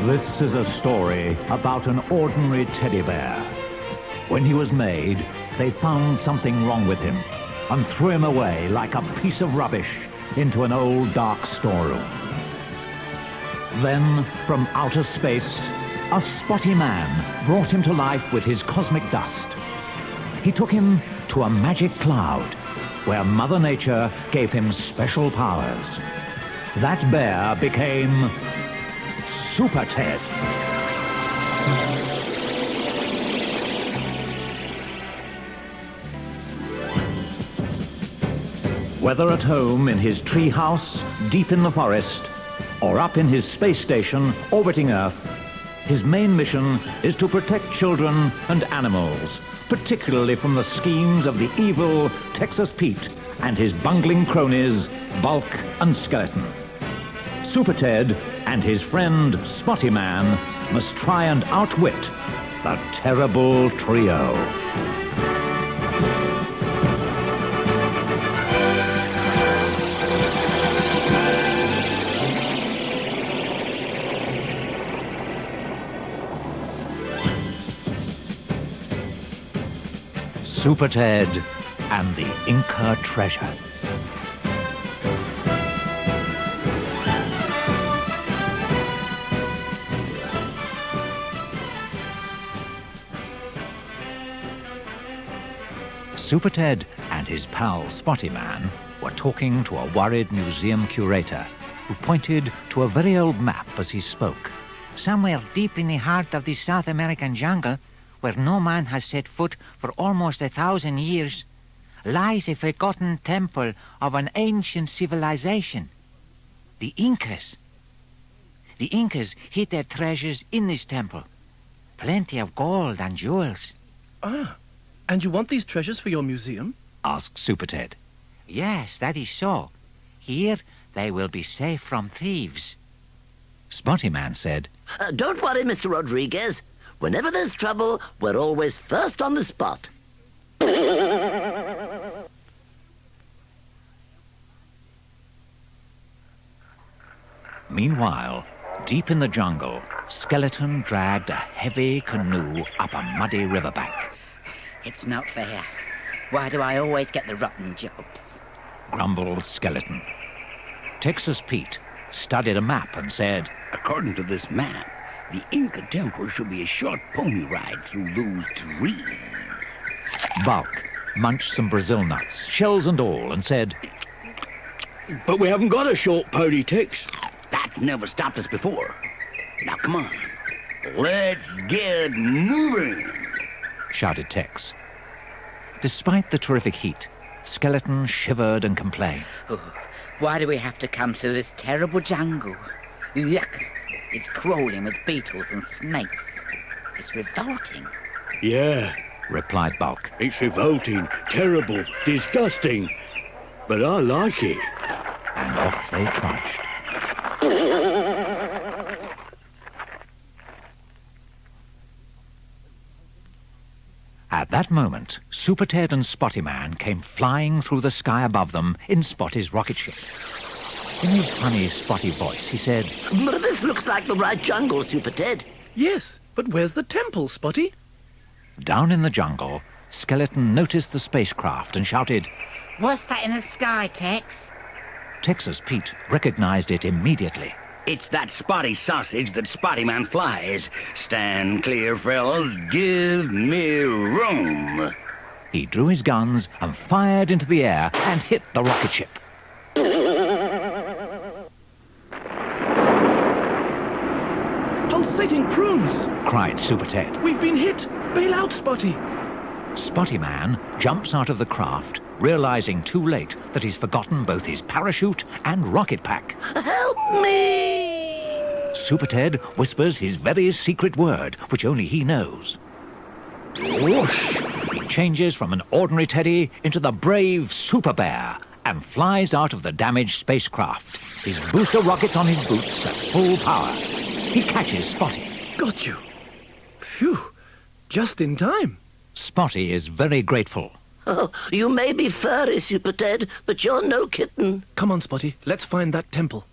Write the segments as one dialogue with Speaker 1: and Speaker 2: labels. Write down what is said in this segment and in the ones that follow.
Speaker 1: This is a story about an ordinary teddy bear. When he was made, they found something wrong with him and threw him away like a piece of rubbish into an old dark storeroom. Then, from outer space, a spotty man brought him to life with his cosmic dust. He took him to a magic cloud, where Mother Nature gave him special powers. That bear became Superted. Whether at home in his tree house, deep in the forest, or up in his space station orbiting Earth, his main mission is to protect children and animals, particularly from the schemes of the evil Texas Pete and his bungling cronies, Bulk and Skeleton. Superted and his friend Spotty Man must try and outwit the terrible trio. Superted and the Inca Treasure. Superted and his pal Spotty Man were talking to a worried museum curator who pointed to a very old map as he spoke.
Speaker 2: Somewhere deep in the heart of the South American jungle, where no man has set foot for almost 1,000 years, lies a forgotten temple of an ancient civilization, the Incas. The Incas hid their treasures in this temple. Plenty of gold and jewels.
Speaker 3: Ah, and you want these treasures for your museum?
Speaker 1: Asked Superted.
Speaker 2: Yes, that is so. Here they will be safe from thieves.
Speaker 1: Spotty Man said,
Speaker 4: Don't worry, Mr. Rodriguez. Whenever there's trouble, we're always first on the spot.
Speaker 1: Meanwhile, deep in the jungle, Skeleton dragged a heavy canoe up a muddy riverbank.
Speaker 5: It's not fair. Why do I always get the rotten jobs?
Speaker 1: Grumbled Skeleton. Texas Pete studied a map and said,
Speaker 6: According to this map, the Inca temple should be a short pony ride through those trees.
Speaker 1: Bulk munched some Brazil nuts, shells and all, and said,
Speaker 6: But we haven't got a short pony, Tex. That's never stopped us before. Now, come on. Let's get moving,
Speaker 1: shouted Tex. Despite the terrific heat, Skeleton shivered and complained.
Speaker 5: Oh, why do we have to come through this terrible jungle? Yuck! It's crawling with beetles and snakes. It's revolting.
Speaker 6: Yeah,
Speaker 1: replied Bulk.
Speaker 6: it's revolting, terrible, disgusting. But I like it.
Speaker 1: And off they trudged. At that moment, Superted and Spotty Man came flying through the sky above them in Spotty's rocket ship. In his funny, spotty voice, he said,
Speaker 4: But this looks like the right jungle, Superted.
Speaker 3: Yes, but where's the temple, Spotty?
Speaker 1: Down in the jungle, Skeleton noticed the spacecraft and shouted,
Speaker 5: What's that in the sky, Tex?
Speaker 1: Texas Pete recognized it immediately.
Speaker 6: It's that spotty sausage that Spotty Man flies. Stand clear, fellas. Give me room.
Speaker 1: He drew his guns and fired into the air and hit the rocket ship.
Speaker 3: Pulsating prunes!
Speaker 1: Cried Superted.
Speaker 3: We've been hit! Bail out, Spotty!
Speaker 1: Spotty Man jumps out of the craft, realizing too late that he's forgotten both his parachute and rocket pack.
Speaker 4: Help me!
Speaker 1: Superted whispers his very secret word, which only he knows. Whoosh! He changes from an ordinary teddy into the brave Super Bear and flies out of the damaged spacecraft, his booster rockets on his boots at full power. He catches Spotty.
Speaker 3: Got you. Phew, just in time.
Speaker 1: Spotty is very grateful.
Speaker 4: Oh, you may be furry, Superted, but you're no kitten.
Speaker 3: Come on, Spotty, let's find that temple.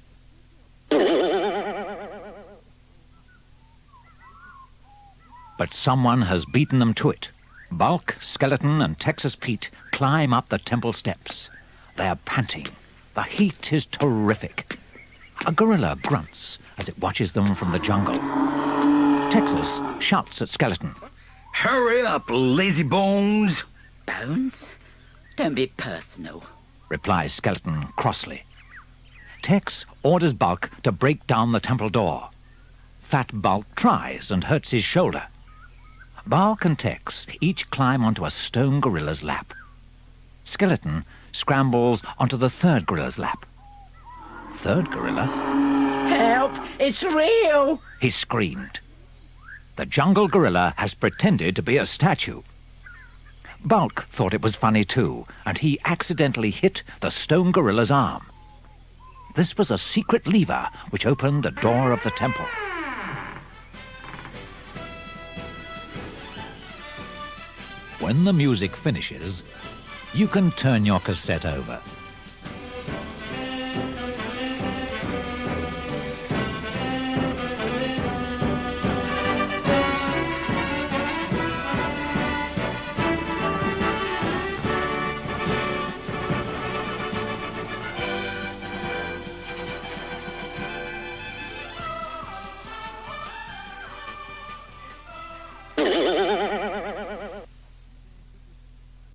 Speaker 1: But someone has beaten them to it. Bulk, Skeleton, and Texas Pete climb up the temple steps. They're panting. The heat is terrific. A gorilla grunts as it watches them from the jungle. Texas shouts at Skeleton.
Speaker 6: Hurry up, lazy bones.
Speaker 5: Bones? Don't be personal.
Speaker 1: Replies Skeleton crossly. Tex orders Bulk to break down the temple door. Fat Bulk tries and hurts his shoulder. Bulk and Tex each climb onto a stone gorilla's lap. Skeleton scrambles onto the third gorilla's lap. Third gorilla,
Speaker 5: Help! It's real!
Speaker 1: he screamed. The jungle gorilla has pretended to be a statue. Bulk thought it was funny too, and he accidentally hit the stone gorilla's arm. This was a secret lever which opened the door of the temple. When the music finishes, you can turn your cassette over.